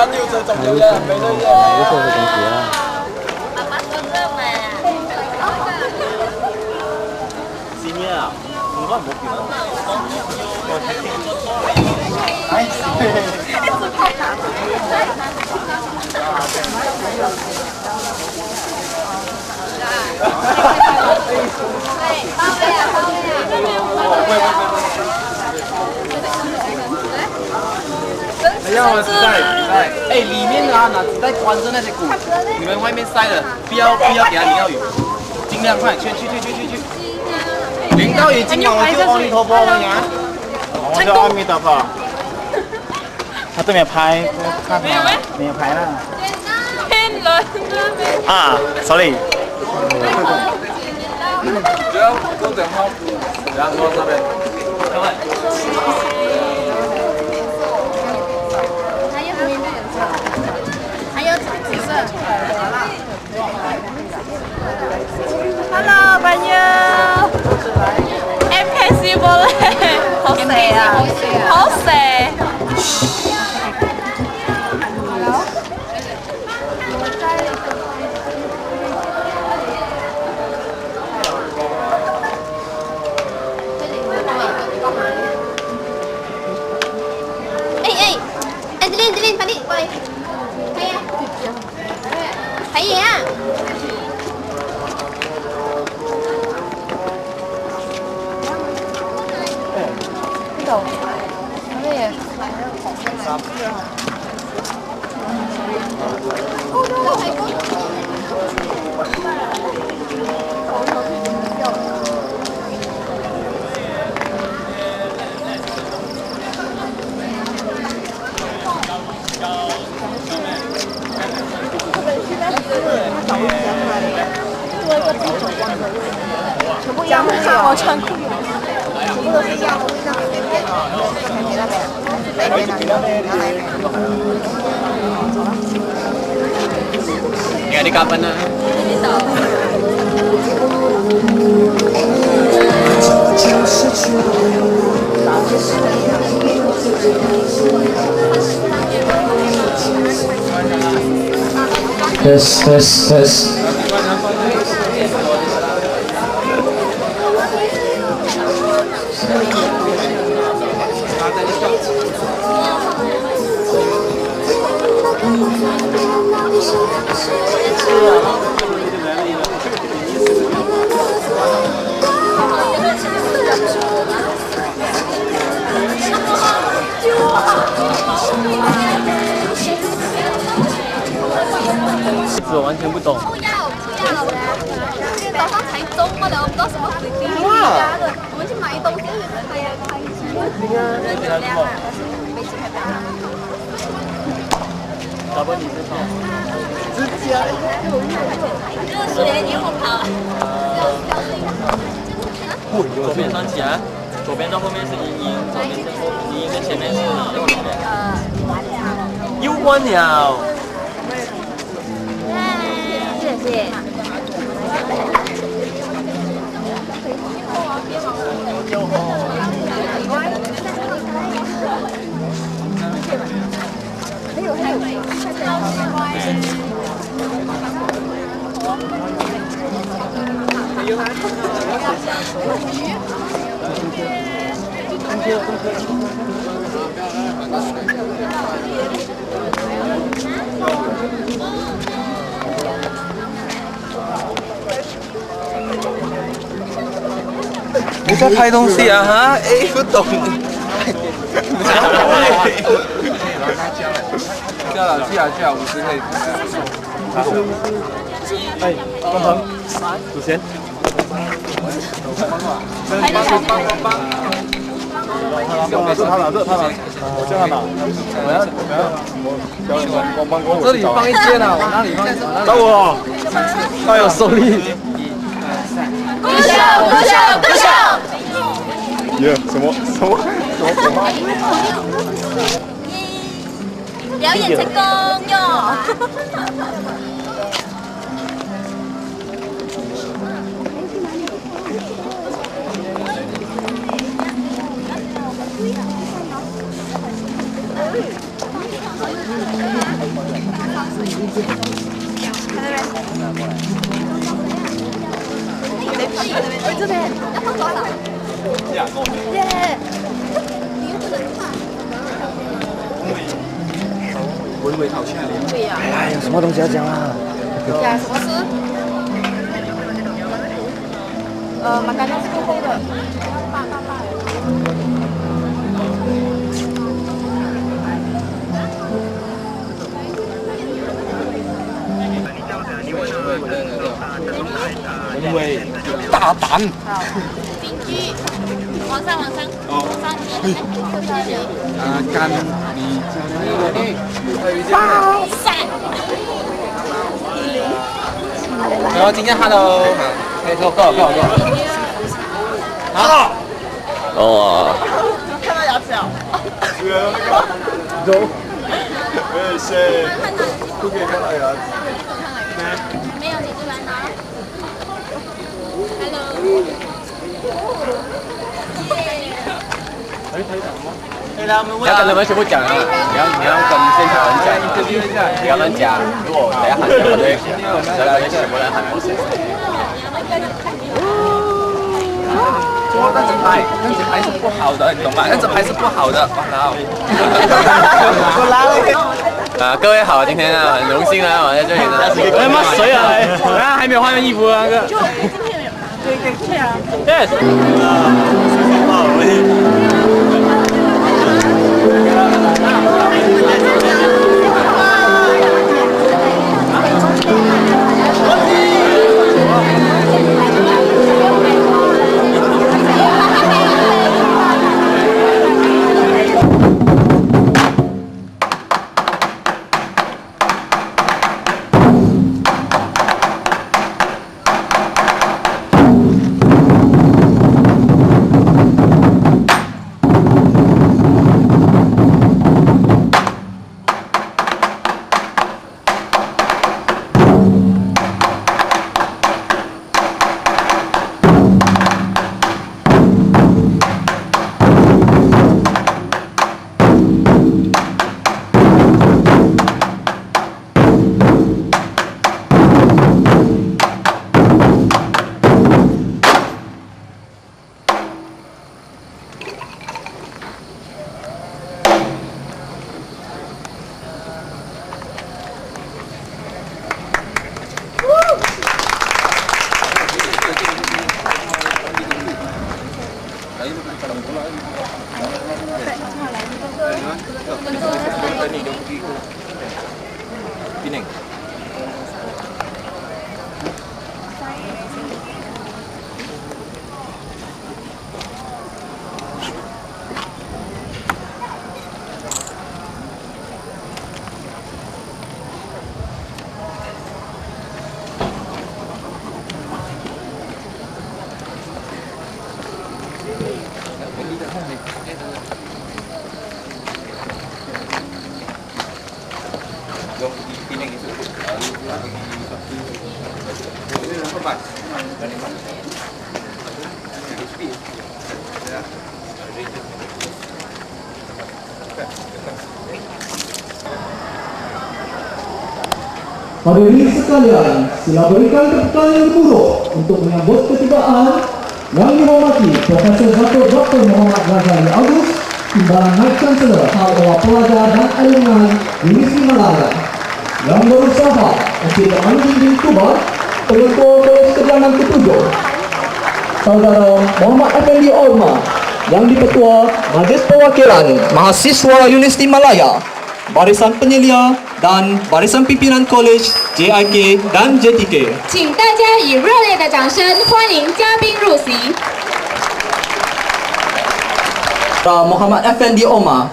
要就重要啫，俾多啫。嗰個嘅電視啊。試咩啊？唔該唔好叫啦。哎呀，我纸袋，哎，里面啊，拿纸袋关着那些骨，你们外面晒的，不要给它淋到雨，尽量快，去。淋到雨尽量我就阿弥陀佛了呀。我叫阿弥陀佛。他对面拍，看没有拍了。骗人啊，sorry。不要都等好，然后这边，各位。还有紫色。Hello， 朋友。MKC boleh。好蛇啊！好蛇。Adeline, balik, boy. Saya ya.江汉我穿裤。Ya di kapan na? Tes.我完全不懂。今天早上才中嘛的，我不知道什么水晶家的，我们去买东西，对呀，开心。人流量啊，但是飞机太大了。老婆，你是什么？热水你后跑。左边上起来，左边到后面是莹莹，左边是莹莹的前面是又关了。谢谢。你在拍东西啊？哈？哎，不懂。下了，50可以。哎，关鹏，主贤。我叫他拿。我这里放一件啊，我哪里放？找我，他有手力。鼓手！耶，什么？表演成功哟！这边要放多少？耶！你又不能放。微微好吃的。对呀。哎，有什么东西要讲啊？呀，什么事？makanan sepupu的。微微大胆。好，邻居，往上，往上提。干米包散。然后今天 hello， 可以够。好。哦，看到牙齿啊？有。我也是，不可以看到牙齿。没有，你就来拿。你要跟他们全部讲啊！你要跟现场人讲，你要跟他讲，如果等下喊什么对，所以全部人喊我先。那整排是不好的，你懂吗？那整排是不好的，各位好，今天呢很荣幸啊，我在这里呢。哎妈，谁啊？啊，还没有换完衣服啊，哥。Yes。Pinang. Pinang itu. Hadirin sekalian, sila berikan tepukan yang buruk untuk menyambut ketibaan yang dihormati Profesor Dato' Dr. Muhammad Ghazali Agus, Timbalan Naib Chancellor Hal Awal Pelajar dan Alumni Universiti Malaya, yang berusaha untuk menjunjung tubat Pengetua Kolej Kediaman ke-7, Saudara Muhammad Effendi Olma, yang Dipertua Majlis Perwakilan Mahasiswa Universiti Malaya, Barisan Penyelia dan Barisan Pimpinan Kolej JIK dan JTK. 请大家以热烈的掌声欢迎嘉宾入席。 Muhammad Effendi Omar,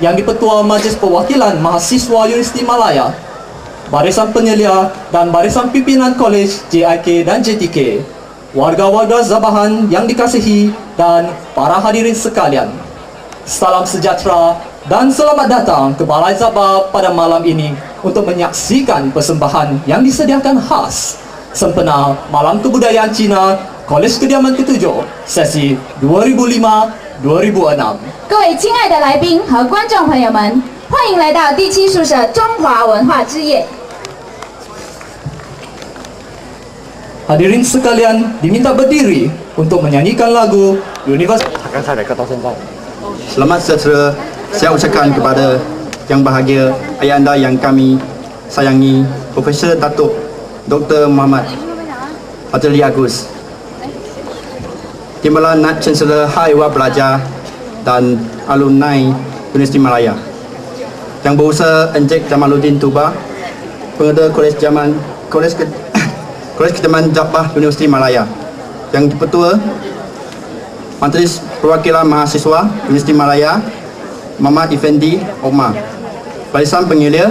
yang Dipertua Majlis Perwakilan Mahasiswa Universiti Malaya, Barisan Penyelia dan Barisan Pimpinan Kolej JIK dan JTK, warga-warga Zabahan yang dikasihi dan para hadirin sekalian. Salam sejahtera dan selamat datang ke Balai Zabah pada malam ini untuk menyaksikan persembahan yang disediakan khas sempena Malam Kebudayaan Cina Kolej Kediaman ke-7 sesi 2005-2006。 各位亲爱的来宾和观众朋友们，欢迎来到第7宿舍中华文化之夜。Hadirin sekalian diminta berdiri untuk menyanyikan lagu Universitas. Selamat sejahtera saya ucapkan kepada yang bahagia ayah anda yang kami sayangi, Profesor Datuk Dr. Muhammad Fadzli Agus, Timbalan Naib Chancellor High Ewan Pelajar dan alumni Universiti Malaya, Yang Berusaha Encik Jamaluddin Tuba, Pengetua Kolej Keteman Jabbah Universiti Malaya, Yang Ketua Majlis Perwakilan Mahasiswa Universiti Malaya Muhammad Effendi Omar, Barisan Pengilir,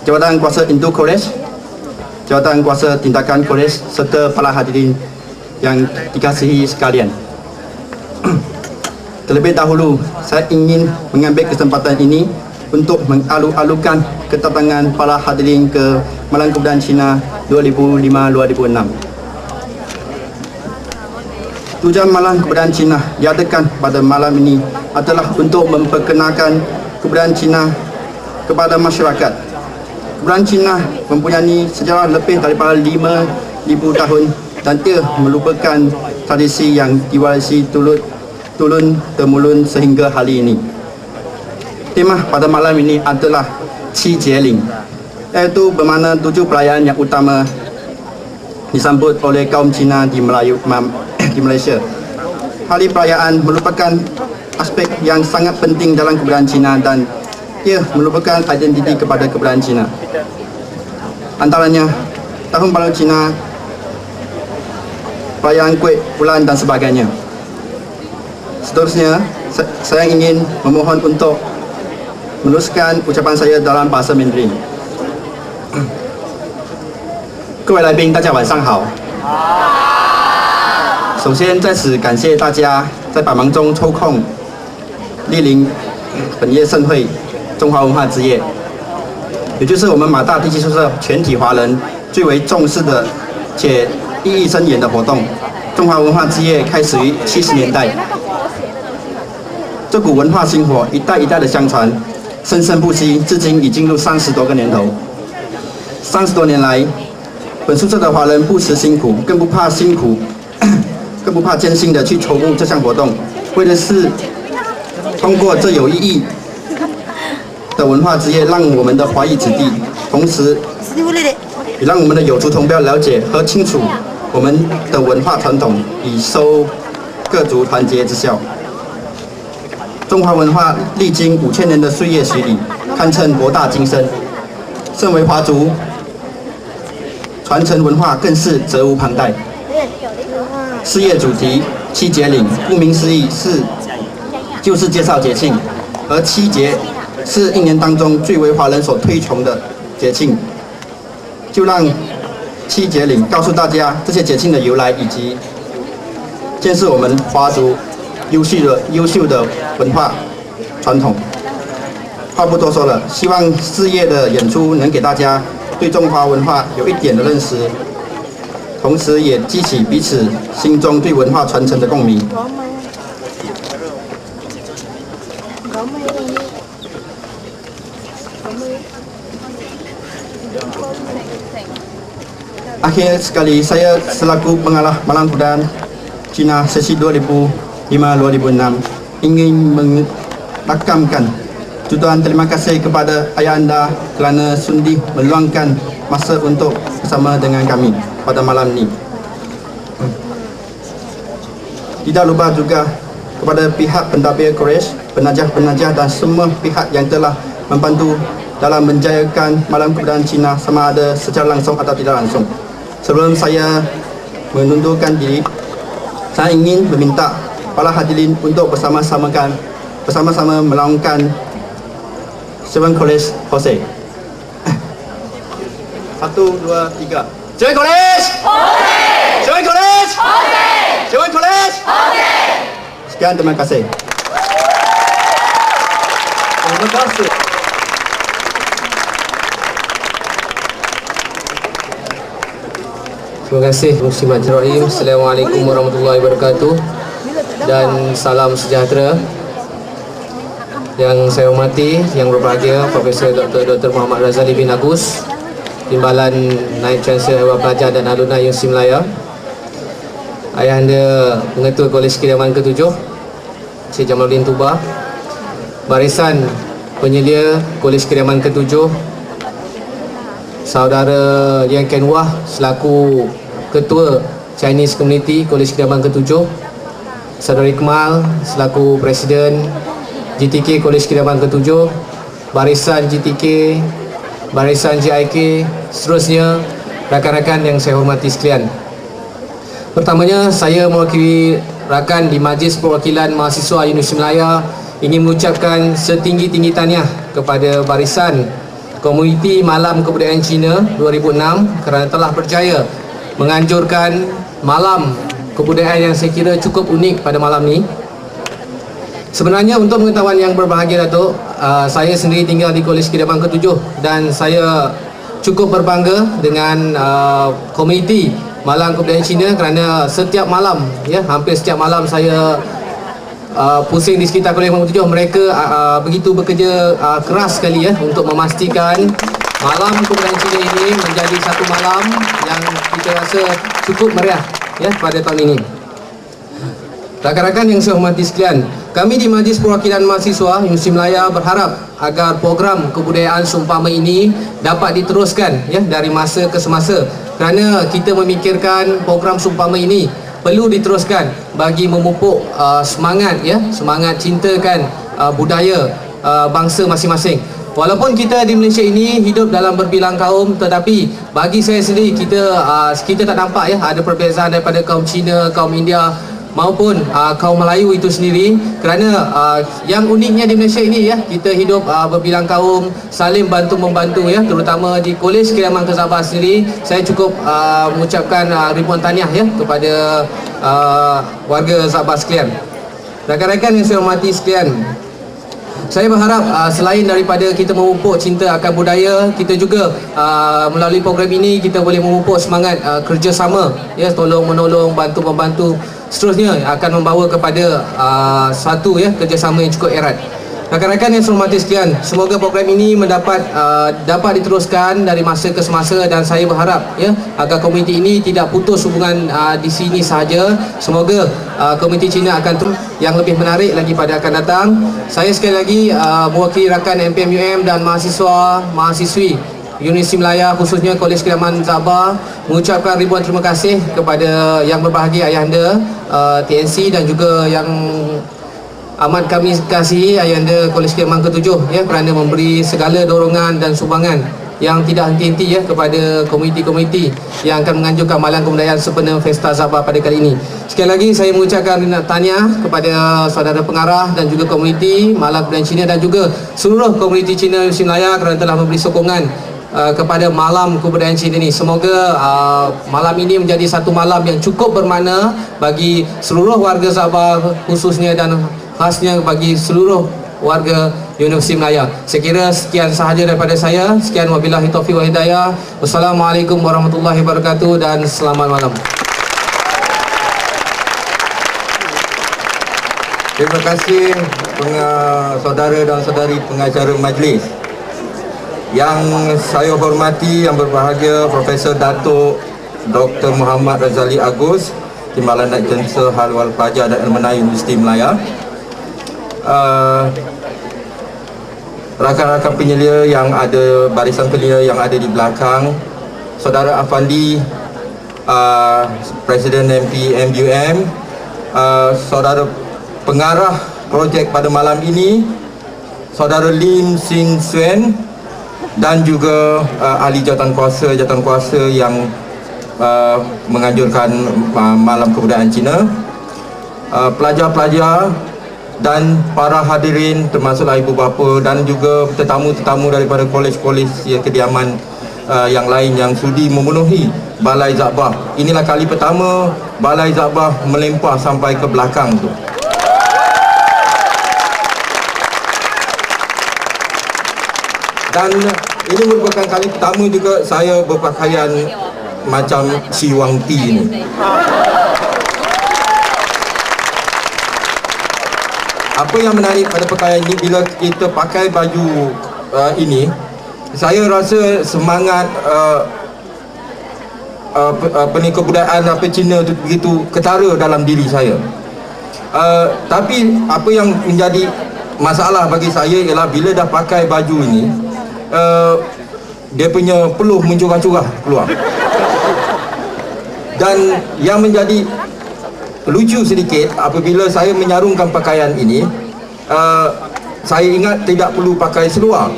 Jawatan Kuasa Induk Kolej, Jawatan Kuasa Tindakan Kolej, serta para hadirin yang dikasihi sekalian. Terlebih dahulu, saya ingin mengambil kesempatan ini untuk mengalu-alukan kedatangan para hadirin ke Malam Kebudayaan Cina 2005-2006. Tujuan Malam Kebudayaan Cina diadakan pada malam ini adalah untuk memperkenalkan kebudayaan Cina kepada masyarakat. Kebudayaan Cina mempunyai sejarah lebih daripada 5,000 tahun dan ia merupakan tradisi yang diwarisi turun-temurun sehingga hari ini. Tema pada malam ini adalah Qi Jie Ling, iaitu bermakna 7 perayaan yang utama disambut oleh kaum Cina di Malaysia. Hari perayaan merupakan aspek yang sangat penting dalam kebudayaan Cina dan ia merupakan identiti kepada kebudayaan Cina. Antaranya Tahun Baru Cina, perayaan Kuih Bulan dan sebagainya. Seterusnya, saya ingin memohon untuk meneruskan ucapan saya dalam bahasa Mandarin. 各位来宾，大家晚上好。首先在此感谢大家在百忙中抽空莅临本夜盛会中华文化之夜，也就是我们马大第7宿舍全体华人最为重视的且意义深远的活动。中华文化之夜开始于70年代，这股文化薪火一代一代的相传，生生不息，至今已进入30多个年头。30多年来，本宿舍的华人不辞辛苦，更不怕艰辛的去筹募这项活动，为的是通过这有意义的文化之夜，让我们的华裔子弟，同时也让我们的有族同胞了解和清楚我们的文化传统，以收各族团结之效。中华文化历经5000年的岁月洗礼，堪称博大精深。身为华族，传承文化更是责无旁贷。事业主题七节岭，顾名思义就是介绍节庆，而七节是一年当中最为华人所推崇的节庆，就让七节岭告诉大家这些节庆的由来，以及见识我们华族优秀的文化传统。话不多说了，希望事业的演出能给大家对中华文化有一点的认识，同时也激起彼此心中对文化传承的共鸣。Akhir sekali, saya selaku pengarah Malam Kebudayaan Cina sesi 2005-2006 ingin merakamkan jutaan terima kasih kepada ayah anda kerana sudi meluangkan masa untuk bersama dengan kami pada malam ini. Tidak lupa juga kepada pihak pentadbir Kolej, penajah-penajah dan semua pihak yang telah membantu dalam menjayakan Malam Kebudayaan Cina sama ada secara langsung atau tidak langsung. Sebelum saya mengundurkan diri, saya ingin meminta para hadirin untuk bersama-sama melaungkan Seven College Hosei. 1, 2, 3. Seven College Hosei! Seven College Hosei! Seven College Hosei! Sekian, terima kasih. Terima kasih. Terima kasih Muslimat Rahim. Assalamualaikum warahmatullahi wabarakatuh dan salam sejahtera. Yang saya hormati, yang berbahagia Profesor Dr. Muhammad Fadzli bin Agus, Timbalan Naib Chancellor Dewan Pelajar dan Alumni Universiti Melaya, Ayahanda Pengetua Kolej Kediaman ke-7 Cik Jamaluddin Tuba, Barisan Penyelia Kolej Kediaman ke-7 Saudara Liang Ken Wah selaku Ketua Chinese Community Kolej Kediaman ke-7, Saudara Iqmal selaku Presiden GTK Kolej Kediaman ke-7, Barisan GTK, Barisan JIK, seterusnya rakan-rakan yang saya hormati sekalian. Pertamanya, saya mewakili rakan di Majlis Perwakilan Mahasiswa Universiti Melaya ingin mengucapkan setinggi-tinggi tahniah kepada Barisan Komuniti Malam Kebudayaan Cina 2006 kerana telah berjaya menganjurkan malam kebudayaan yang saya kira cukup unik pada malam ini. Sebenarnya untuk pengetahuan yang berbahagia, Datuk, saya sendiri tinggal di Kolej Kediaman ke-7 dan saya cukup berbangga dengan komuniti Malam Kebudayaan Cina kerana setiap malam, ya, hampir setiap malam saya pusing di sekitar Kolej Kediaman ke-7. Mereka begitu bekerja keras sekali, ya, untuk memastikan Malam Kebudayaan Cina ini menjadi satu malam yang kita rasa cukup meriah, ya, pada tahun ini. Rakan-rakan yang saya hormati sekalian, kami di Majlis Perwakilan Mahasiswa Universiti Melaya berharap agar program kebudayaan seumpama ini dapat diteruskan, ya, dari masa ke semasa, kerana kita memikirkan program seumpama ini perlu diteruskan bagi memupuk semangat, ya, semangat cintakan budaya bangsa masing-masing. Walaupun kita di Malaysia ini hidup dalam berbilang kaum, tetapi bagi saya sendiri kita tak nampak, ya, ada perbezaan daripada kaum Cina, kaum India maupun kaum Melayu itu sendiri, kerana yang uniknya di Malaysia ini, ya, kita hidup berbilang kaum, saling bantu-membantu, ya, terutama di Kolej Kediaman ke-Sabah sendiri. Saya cukup mengucapkan ribuan tahniah, ya, kepada warga Sabah sekalian. Rakan-rakan yang saya hormati sekalian, saya berharap selain daripada kita memupuk cinta akan budaya, kita juga melalui program ini kita boleh memupuk semangat kerjasama, ya, tolong-menolong, bantu-membantu, seterusnya akan membawa kepada satu, ya, kerjasama yang cukup erat. Rakan-rakan yang saya hormati sekalian, semoga program ini dapat diteruskan dari masa ke semasa dan saya berharap, ya, agar komuniti ini tidak putus hubungan di sini sahaja. Semoga komuniti Cina akan yang lebih menarik lagi pada akan datang. Saya sekali lagi mewakili rakan MPMUM dan mahasiswa-mahasiswi Universiti Melaya, khususnya Kolej Kediaman Sabah, mengucapkan ribuan terima kasih kepada yang berbahagia Ayahanda TNC dan juga yang amat kami kasihi Ayahanda Kolej Kediaman ke-7, ya, kerana memberi segala dorongan dan sumbangan yang tidak henti-henti, ya, kepada komuniti-komuniti yang akan menganjurkan Malam Kebudayaan sempena Festa Sabah pada kali ini. Sekali lagi saya mengucapkan tahniah kepada saudara pengarah dan juga komuniti Malam Kebudayaan Cina dan juga seluruh komuniti Cina Universiti Melaya kerana telah memberi sokongan kepada Malam Kebudayaan Cina ini. Semoga malam ini menjadi satu malam yang cukup bermakna bagi seluruh warga Sabah khususnya dan khasnya bagi seluruh warga Universiti Melaya. Saya kira sekian sahaja daripada saya. Sekian, wabillahi taufiq wal hidayah. Wassalamualaikum warahmatullahi wabarakatuh dan selamat malam. Terima kasih saudara dan saudari pengacara majlis. Yang saya hormati, yang berbahagia Profesor Datuk Dr. Muhammad Razali Agus, Timbalan Naib Chancellor Dewan Pelajar dan Alumni Universiti Melaya, rakan-rakan penyelia yang ada, barisan penyelia yang ada di belakang, Saudara Afandi, Presiden MPMUM, Saudara pengarah projek pada malam ini, Saudara Lim Sin Suen, dan juga ahli jawatankuasa yang menganjurkan Malam Kebudayaan Cina, pelajar-pelajar dan para hadirin termasuklah ibu bapa dan juga tetamu-tetamu daripada kolej-kolej kediaman yang lain yang sudi memenuhi Balai Zabah. Inilah kali pertama Balai Zabah melempah sampai ke belakang tu. Dan ini merupakan kali pertama juga saya berpakaian macam Si Wang Ti ini. Apa yang menarik pada pakaian ini, bila kita pakai baju ini, saya rasa semangat kebudayaan Cina itu begitu ketara dalam diri saya. Tapi apa yang menjadi masalah bagi saya ialah bila dah pakai baju ini, dia punya peluh mencurah-curah keluar. Dan yang menjadi lucu sedikit, apabila saya menyarungkan pakaian ini, saya ingat tidak perlu pakai seluar.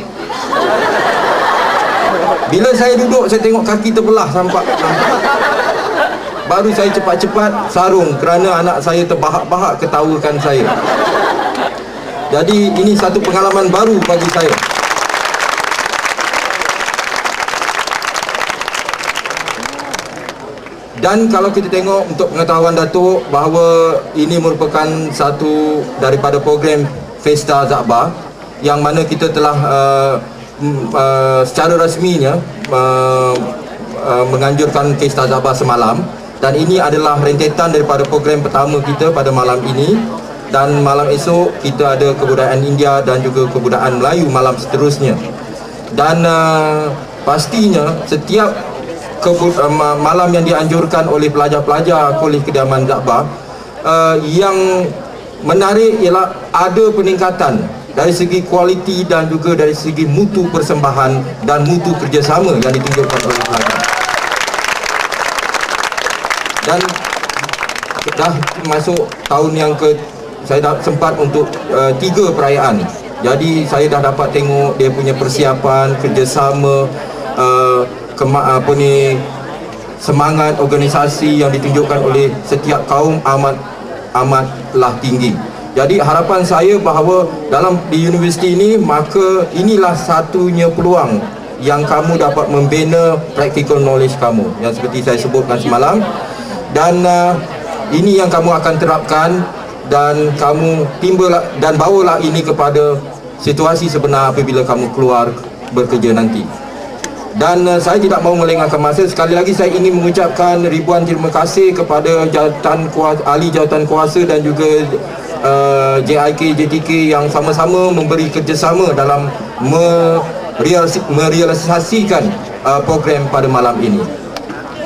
Bila saya duduk, saya tengok kaki terbelah sampai. Baru saya cepat-cepat sarung kerana anak saya terbahak-bahak ketawakan saya. Jadi ini satu pengalaman baru bagi saya. Dan kalau kita tengok untuk pengetahuan Datuk, bahawa ini merupakan satu daripada program Festa Za'bah yang mana kita telah secara rasminya menganjurkan Festa Za'bah semalam, dan ini adalah rentetan daripada program pertama kita pada malam ini, dan malam esok kita ada kebudayaan India dan juga kebudayaan Melayu malam seterusnya. Dan pastinya setiap malam yang dianjurkan oleh pelajar-pelajar Kolej Kediaman Za'bah, yang menarik ialah ada peningkatan dari segi kualiti dan juga dari segi mutu persembahan dan mutu kerjasama yang ditunjukkan oleh pelajar. Dan dah masuk tahun yang saya dah sempat untuk 3 perayaan. Jadi saya dah dapat tengok dia punya persiapan, kerjasama, semangat organisasi yang ditunjukkan oleh setiap kaum amatlah tinggi. Jadi harapan saya bahawa di universiti ini, maka inilah satunya peluang yang kamu dapat membina practical knowledge kamu yang seperti saya sebutkan semalam, dan ini yang kamu akan terapkan, dan kamu timbalah dan bawalah ini kepada situasi sebenar apabila kamu keluar bekerja nanti. Dan saya tidak mahu melengahkan masa. Sekali lagi saya ingin mengucapkan ribuan terima kasih kepada ahli jawatan kuasa dan juga JIK, JTK yang sama-sama memberi kerjasama dalam merealisasikan program pada malam ini.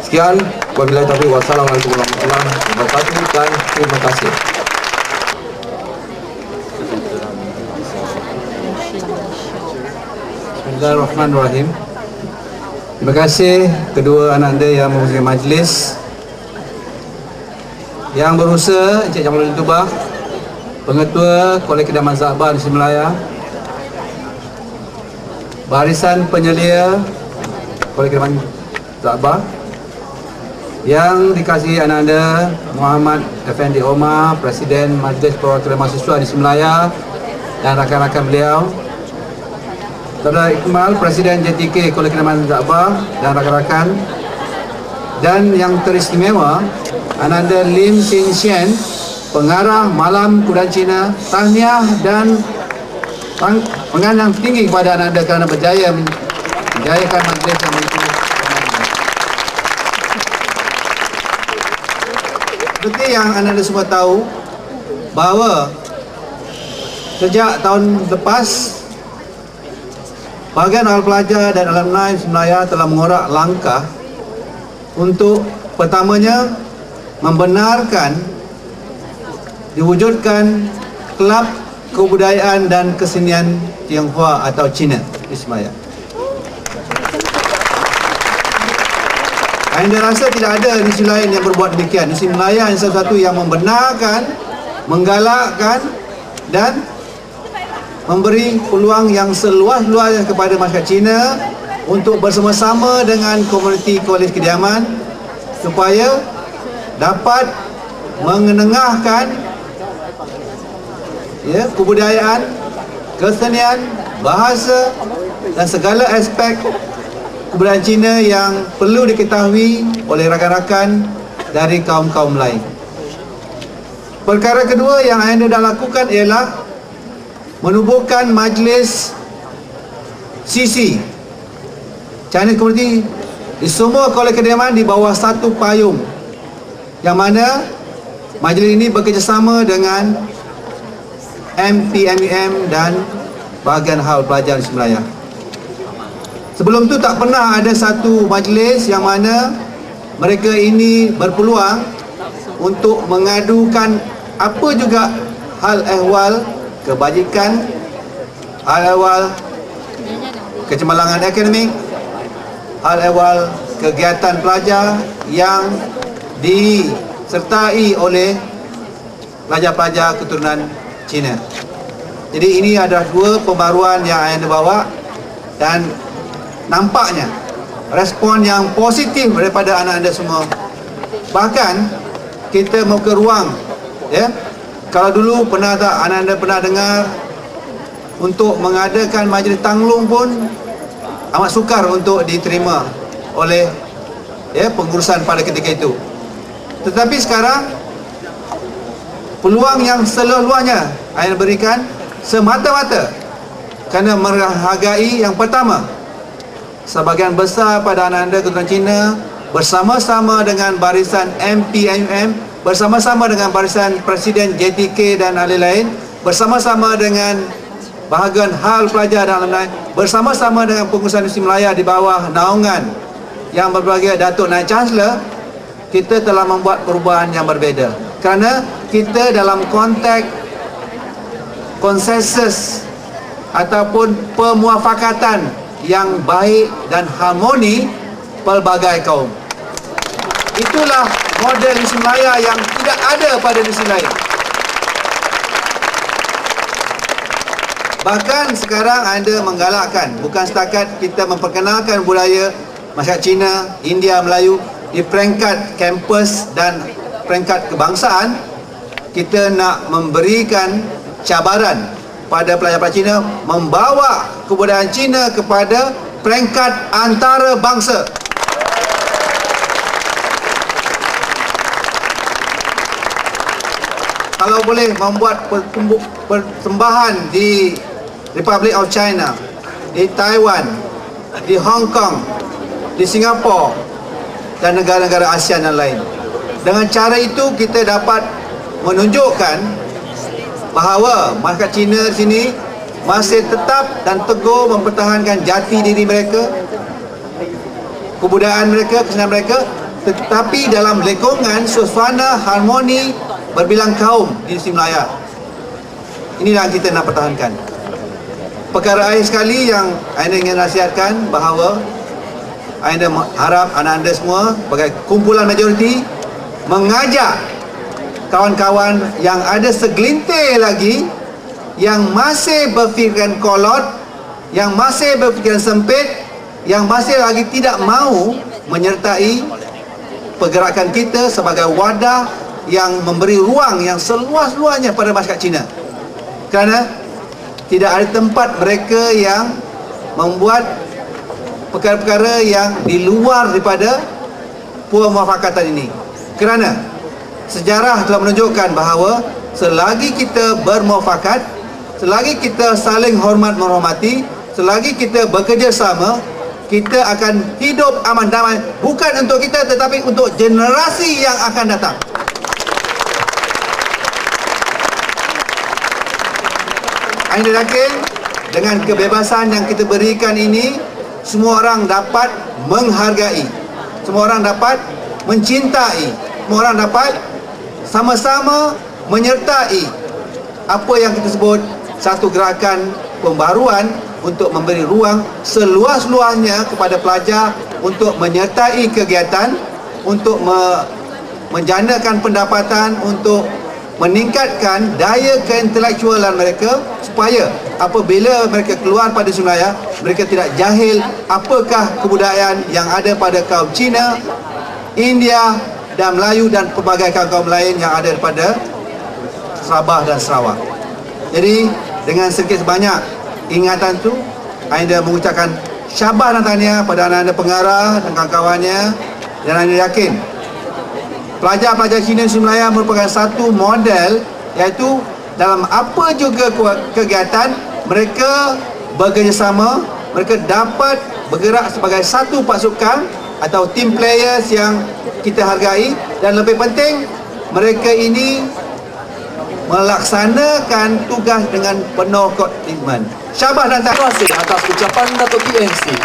Sekian, wabillahi taufiq, wassalamualaikum warahmatullahi wabarakatuh, dan terima kasih. Bismillahirrahmanirrahim. Terima kasih kedua anak anda yang menghadiri majlis, yang berusaha Encik Jamaluddin Tubah, Pengetua Kolej Kediaman Za'bah di Melaya, Barisan Penyelia Kolej Kediaman Za'bah, yang dikasihi anak anda Muhammad Effendi Omar, Presiden Majlis Perwakilan Mahasiswa di Melaya, dan rakan-rakan beliau, Saudara Iqmal, Presiden JTK Kolej Kediaman Za'bah, dan rakan-rakan, dan yang teristimewa Ananda Lim Chin Shen, Pengarah Malam Kebudayaan Cina. Tahniah dan penghargaan yang tinggi kepada Ananda kerana menjayakan majlis yang begitu. Seperti yang Ananda semua tahu, bahawa sejak tahun lepas, bahagian awal pelajar dan alumni Melaya telah mengorak langkah untuk pertamanya membenarkan diwujudkan Kelab Kebudayaan dan Kesenian Tionghoa atau Cina di Melaya. Anda rasa tidak ada universiti lain yang berbuat demikian. Universiti Melaya yang salah satu yang membenarkan, menggalakkan dan memberi peluang yang seluas-luasnya kepada masyarakat Cina untuk bersama-sama dengan komuniti Kolej Kediaman supaya dapat mengenengahkan kebudayaan, kesenian, bahasa dan segala aspek kebudayaan Cina yang perlu diketahui oleh rakan-rakan dari kaum-kaum lain. Perkara kedua yang anda dah lakukan ialah menubuhkan majlis CC, Chinese Community, di semua Kolej Kediaman di bawah satu payung, yang mana majlis ini bekerjasama dengan MPMUM dan bahagian hal pelajar di Melaya. Sebelum tu tak pernah ada satu majlis yang mana mereka ini berpeluang untuk mengadukan apa juga hal ehwal kebajikan, hal ehwal kecemerlangan akademik, hal ehwal kegiatan pelajar yang disertai oleh pelajar-pelajar keturunan Cina. Jadi ini adalah dua pembaruan yang anda bawa dan nampaknya respon yang positif daripada anak anda semua. Bahkan kita mau ke ruang, ya. Kalau dulu pernah tak anak anda pernah dengar untuk mengadakan majlis tanglung pun amat sukar untuk diterima oleh pengurusan pada ketika itu. Tetapi sekarang peluang yang seluas-luasnya anda berikan semata-mata kerana menghargai yang pertama, sebahagian besar pada anak anda keturunan Cina bersama-sama dengan barisan MPMM, bersama-sama dengan barisan Presiden JTK dan ahli lain, bersama-sama dengan bahagian hal pelajar dan lain-lain, bersama-sama dengan pengurusan Universiti Melaya di bawah naungan yang berbahagia Datuk Naib Chancellor, kita telah membuat perubahan yang berbeza. Kerana kita dalam konteks konsensus ataupun pemuafakatan yang baik dan harmoni pelbagai kaum. Itulah model Universiti Melaya yang tidak ada pada universiti lain. Bahkan sekarang anda menggalakkan, bukan setakat kita memperkenalkan budaya masyarakat Cina, India, Melayu di peringkat kampus dan peringkat kebangsaan, kita nak memberikan cabaran pada pelajar-pelajar Cina membawa kebudayaan Cina kepada peringkat antarabangsa. Kalau boleh membuat persembahan di Republic of China, di Taiwan, di Hong Kong, di Singapura dan negara-negara ASEAN yang lain. Dengan cara itu kita dapat menunjukkan bahawa masyarakat Cina di sini masih tetap dan teguh mempertahankan jati diri mereka, kebudayaan mereka, kesenian mereka, tetapi dalam lingkungan suasana harmoni berbilang kaum di Universiti Melaya. Inilah yang kita nak pertahankan. Perkara akhir sekali yang anda ingin nasihatkan bahawa anda harap anak anda semua sebagai kumpulan majoriti mengajak kawan-kawan yang ada segelintir lagi yang masih berfikiran kolot, yang masih berfikiran sempit, yang masih lagi tidak mahu menyertai pergerakan kita sebagai wadah yang memberi ruang yang seluas-luasnya pada masyarakat Cina. Kerana tidak ada tempat mereka yang membuat perkara-perkara yang di luar daripada pemuafakatan ini. Kerana sejarah telah menunjukkan bahawa selagi kita bermuafakat, selagi kita saling hormat menghormati, selagi kita bekerjasama, kita akan hidup aman damai, bukan untuk kita tetapi untuk generasi yang akan datang. Anda yakin dengan kebebasan yang kita berikan ini, semua orang dapat menghargai, semua orang dapat mencintai, semua orang dapat sama-sama menyertai apa yang kita sebut satu gerakan pembaruan untuk memberi ruang seluas-luasnya kepada pelajar untuk menyertai kegiatan, untuk menjanakan pendapatan, untuk meningkatkan daya keintelektualan mereka supaya apabila mereka keluar pada Sunaya, mereka tidak jahil apakah kebudayaan yang ada pada kaum Cina, India dan Melayu dan pelbagai kaum lain yang ada pada Sabah dan Sarawak. Jadi dengan sedikit sebanyak ingatan tu, anda mengucapkan syabas dan tahniah pada anak-anak pengarah dan kawan-kawannya, dan anda yakin pelajar-pelajar Cina Universiti Melaya merupakan satu model, iaitu dalam apa juga kegiatan mereka bekerjasama, mereka dapat bergerak sebagai satu pasukan atau team players yang kita hargai, dan lebih penting mereka ini melaksanakan tugas dengan penuh komitmen. Syabas dan terima kasih atas ucapan Datuk PMC.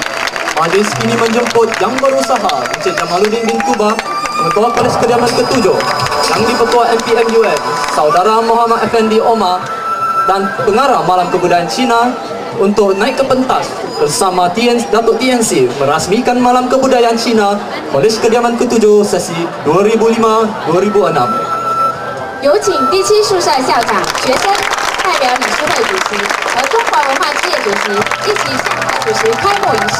Majlis kini menjemput yang berusaha Encik Jamaluddin bin Tuba, Ketua Polis Kediaman ke-7, Yang di-Ketua MPMUN, Saudara Muhammad Effendi Omar dan Pengarah Malam Kebudayaan Cina untuk naik ke pentas bersama Datuk TNC merasmikan Malam Kebudayaan Cina Polis Kediaman ke-7 sesi 2005-2006。有请第7宿舍校长、学生代表理事会主席和中华文化事业主席一起上台主持开幕仪式。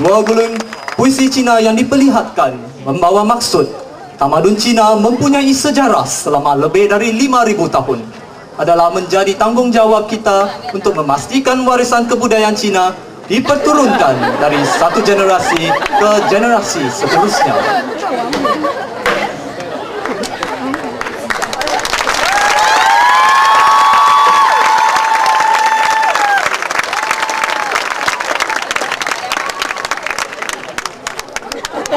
Dua gulung puisi Cina yang diperlihatkan membawa maksud tamadun Cina mempunyai sejarah selama lebih dari 5,000 tahun. Adalah menjadi tanggungjawab kita untuk memastikan warisan kebudayaan Cina diperturunkan dari satu generasi ke generasi seterusnya.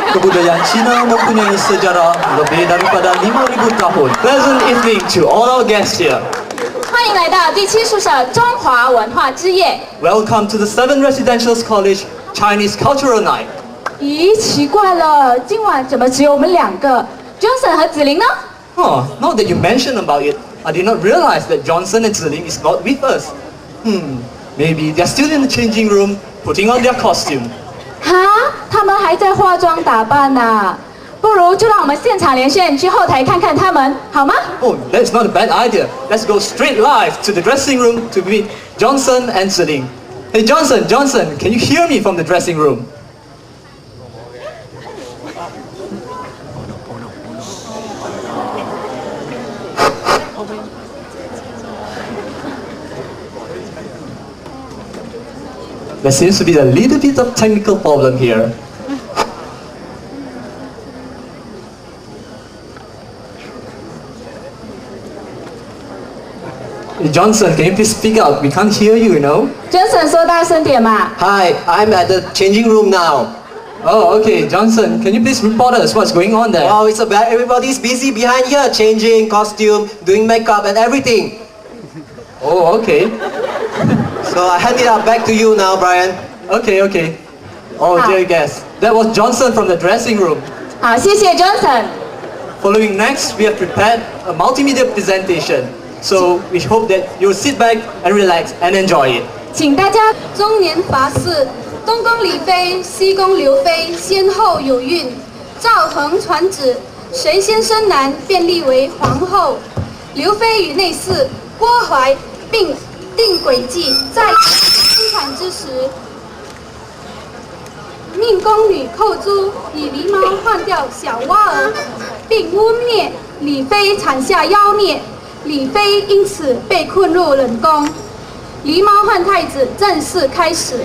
Kebudayaan Cina mempunyai sejarah lebih daripada 5,000 tahun. Pleasant evening to all our guests here. 欢迎来到第7宿舍中华文化之夜。 Welcome to the 7 Residential College Chinese Cultural Night. 咦，奇怪了，今晚怎么只有我们2个 ？Johnson 和子琳呢？ Oh, now that you mention about it, I did not realize that Johnson and Ziling is not with us. Maybe they're still in the changing room, putting on their costume. 哈，他们还在化妆打扮呢。不如就让我们现场连线去后台看看他们，好吗？ Oh, that's not a bad idea. Let's go straight live to the dressing room to meet Johnson and Ziling. Hey Johnson, can you hear me from the dressing room? There seems to be a little bit of technical problem here. Johnson, can you please speak up? We can't hear you, you know. Johnson 说大声点嘛。 Hi, I'm at the changing room now. Oh, okay. Johnson, can you please report us what's going on there? Wow, it's about everybody's busy behind here, changing costume, doing makeup and everything. Oh, okay. So I hand it back to you now, Brian. Okay. Oh, dear guest. That was Johnson from the dressing room. 好，谢谢 Johnson。 Following next, we have prepared a multimedia presentation. So we hope that you'll sit back and relax and enjoy it. 请大家中年法事，东宫李妃，西宫刘妃，先后有孕。赵恒传旨，谁先生男，便立为皇后。刘妃与内侍郭槐并定轨迹，在生产之时，命宫女寇珠以狸猫换掉小蛙儿，并污蔑李妃产下妖孽。李妃因此被困入冷宫，狸猫换太子正式开始。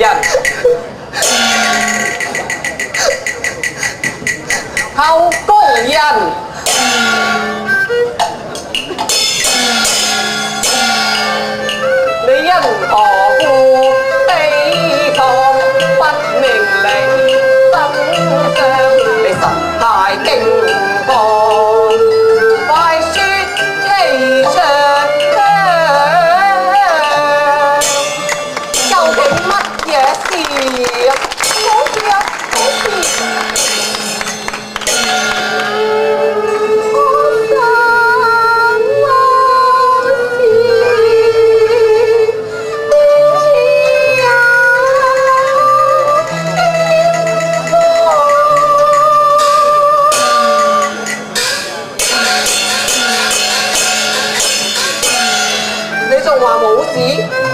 人，後工人。你因何故悲痛不明理真相？你實太驚慌，快說氣象，究竟乜嘢事？冇事啊，冇事。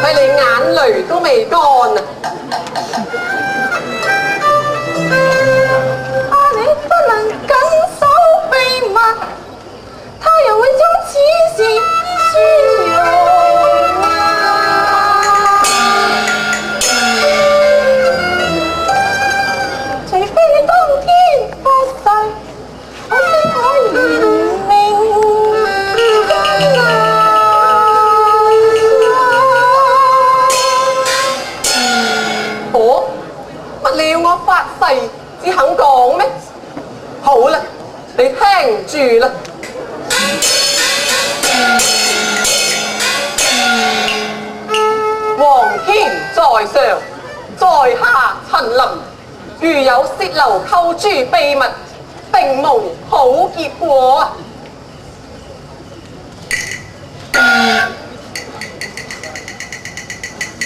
係你眼淚都未乾啊！你不能緊守秘密，他人會將此事宣揚除非你當天發誓，我先可以明我發誓只肯講咩？好啦，你聽住啦。皇天在上，在下陳琳，如有泄漏扣諸秘密，定無好結果啊！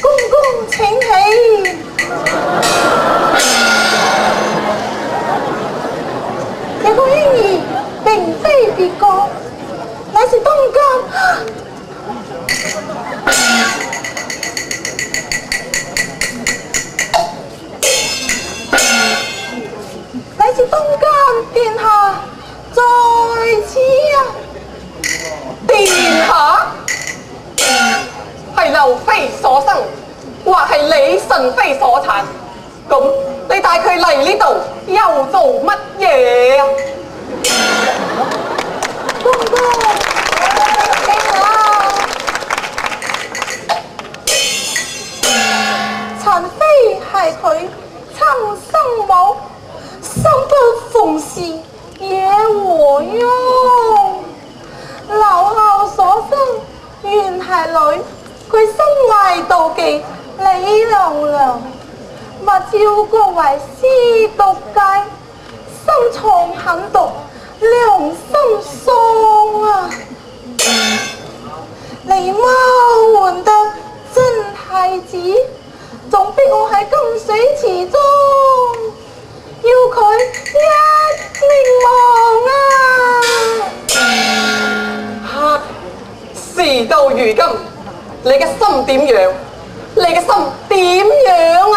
公公請起。這個嬰兒並非別個，乃是東監，乃是東監殿下在此啊！殿下係劉妃所生，或係李慎妃所產。咁你帶佢嚟呢度又做乜嘢啊？公公，聽啦，陳妃係佢親生母，生不逢時也和翁。劉后所生原係女，佢心懷妒忌李娘娘。勿照顧為私毒戒，心藏狠毒，良心喪啊！狸貓換得真係子，仲逼我喺金水池中，要佢一命亡啊！事到如今，你嘅心點樣？你嘅心點樣啊？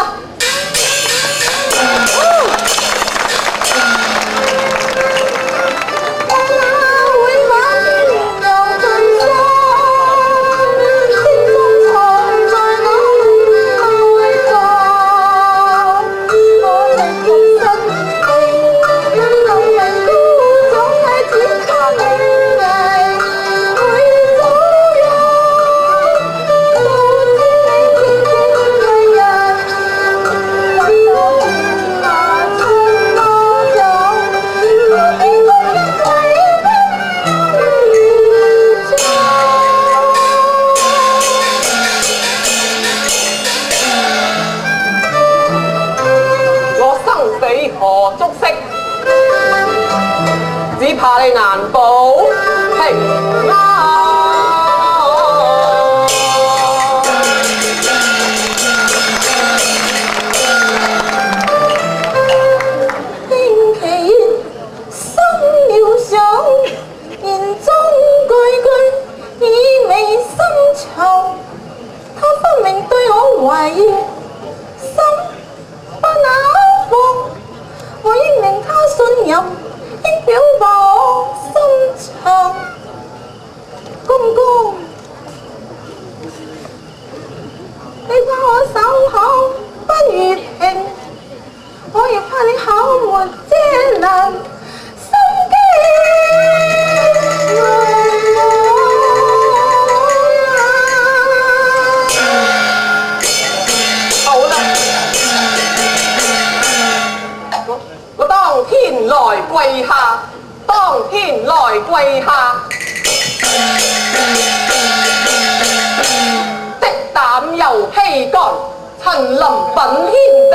行林品獻地，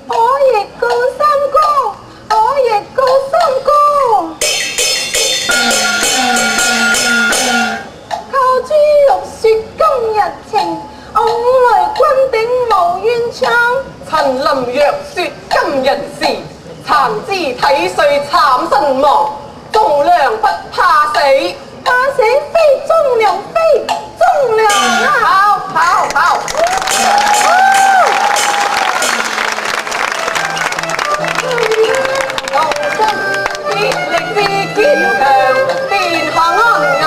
我亦高三哥，我亦高三哥。靠豬肉説今日情，我來君頂無怨唱。陳林若説今日事，殘肢體碎慘身亡。忠良不怕死，怕死非忠良，非忠良啊！好。同心協力至堅強，殿下安危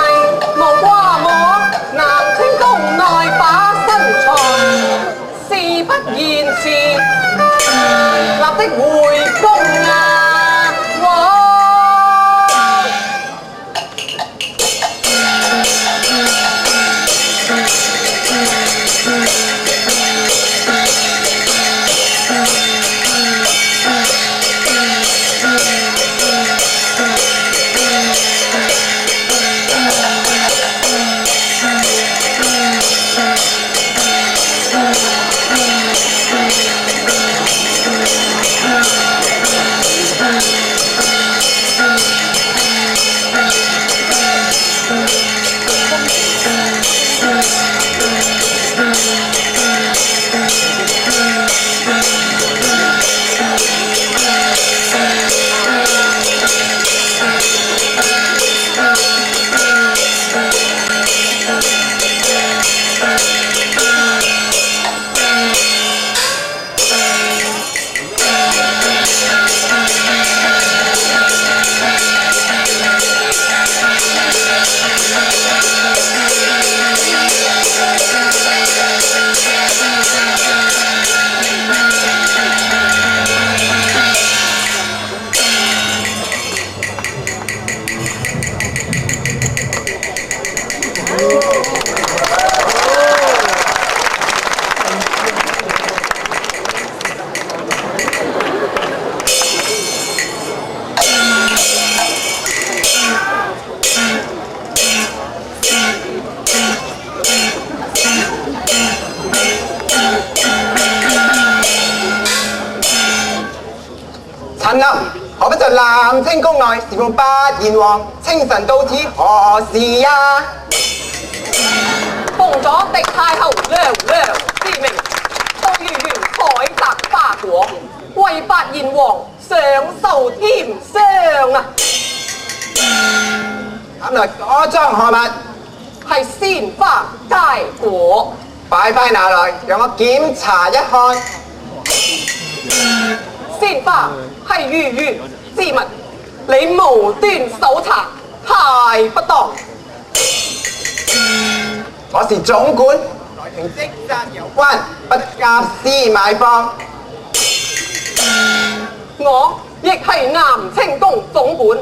無掛網，南清宮內把身藏。事不宜遲，立即回宮啊！王。陳林，何不在南清宮內侍奉八賢王？清晨到此何事呀？奉咗狄太后娘娘之命，到御園採摘花果，為八賢王上壽添香啊！咁來嗰裝何物？係鮮花佳果，快快拿來，讓我檢查一看。鮮花係御園之物，你無端搜查，太不當。我是總管，內廷職責有關，不得夾私買放。我亦係南清宮總管，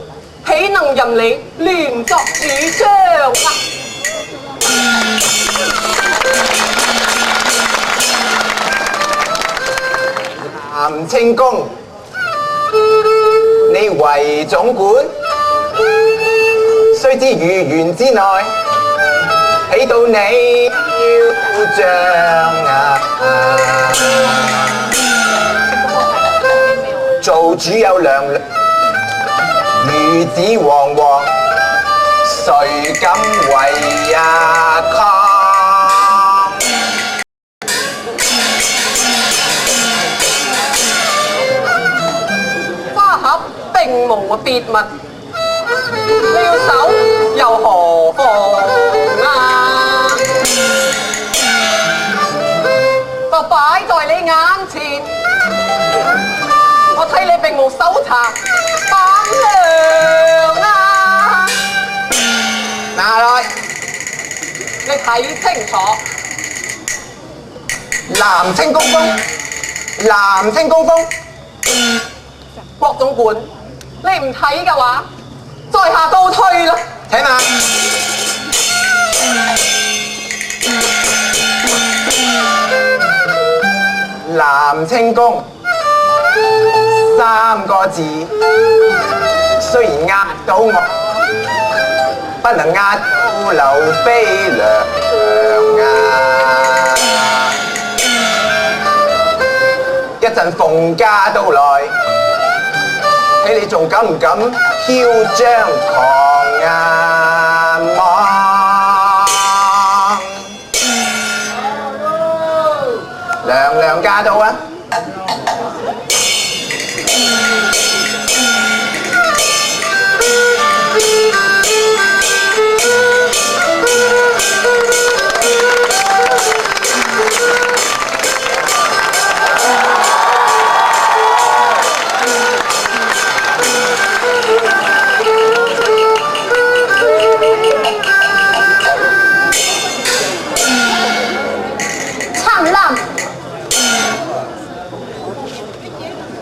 豈能任你亂作主張啊？南清宮，你為總管，須知御園之內，起到你要將啊！做主有良量，如子惶惶，誰敢為啊抗？並無別物，撩手又何妨啊？就擺在你眼前，我睇你並無搜查膽量啊！拿來，你睇清楚。南清宮風，南清宮風。郭總管，你唔睇嘅話，在下告退啦。請慢。南清宮3個字，雖然壓到我，不能壓到劉備娘啊！一陣鳳家到來，睇你仲敢唔敢囂張狂眼望？娘娘駕到啊！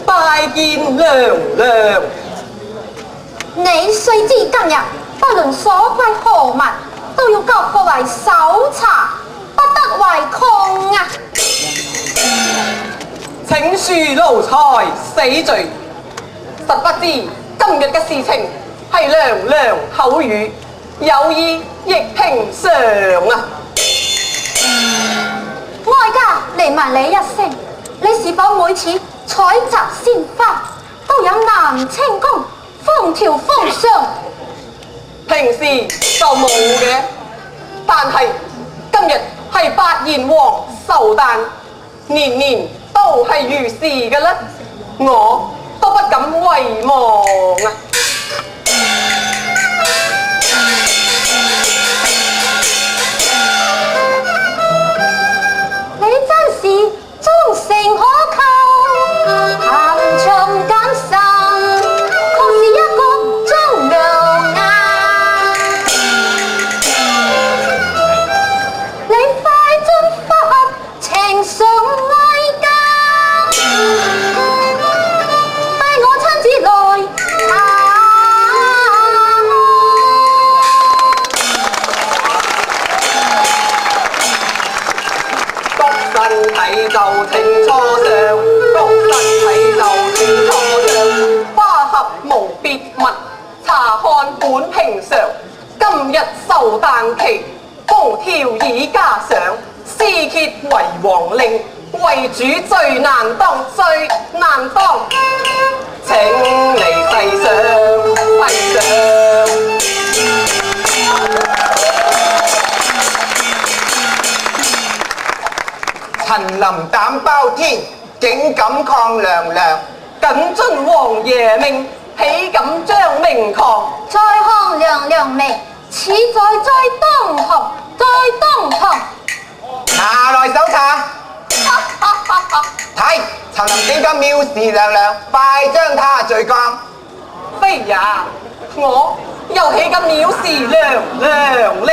拜見娘娘。你雖知今日不論所歸何物，都要交付為搜查，不得違抗啊！請恕奴才死罪，實不知今日嘅事情係娘娘口語，有意亦平常啊！哀家嚟問你一聲，你是否每次採集鮮花都有南清宮封條封相？平時就冇嘅，但係今日係八賢王壽誕，年年都係如是嘅啦，我都不敢遺忘啊！你真是忠誠可靠，含情謹慎，確是一個忠良啊！你快進發呈上哀家，帶我親自來身體就請初上，谷身體就請初上，花盒無別物，查看本平常。今日壽誕期，風調已加上，私揭為王令，為主最難當，最難當。請你細想細想。陳林膽包天，竟敢抗娘娘。謹遵王爺命，豈敢將命抗？再看娘娘命，此在當堂，在當堂。拿來搜查。睇陳林竟敢藐視娘娘，快將他罪降。非也，我又豈敢藐視娘娘呢？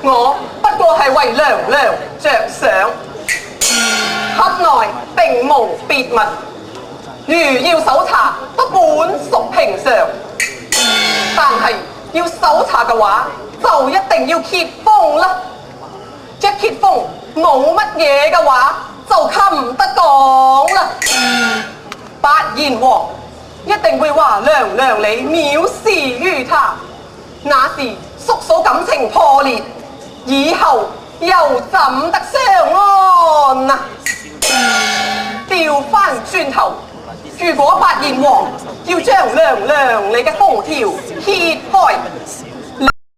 我不過係為娘娘着想，盒內並無別物。如要搜查，都本屬平常，但係要搜查嘅話，就一定要揭封啦。一揭封冇乜嘢嘅話，就冚唔得講啦。八賢王一定會話娘娘你藐視於他，那時叔嫂感情破裂，以後又怎得相安啊？調翻轉頭，如果八賢王要將娘娘你嘅封條揭開，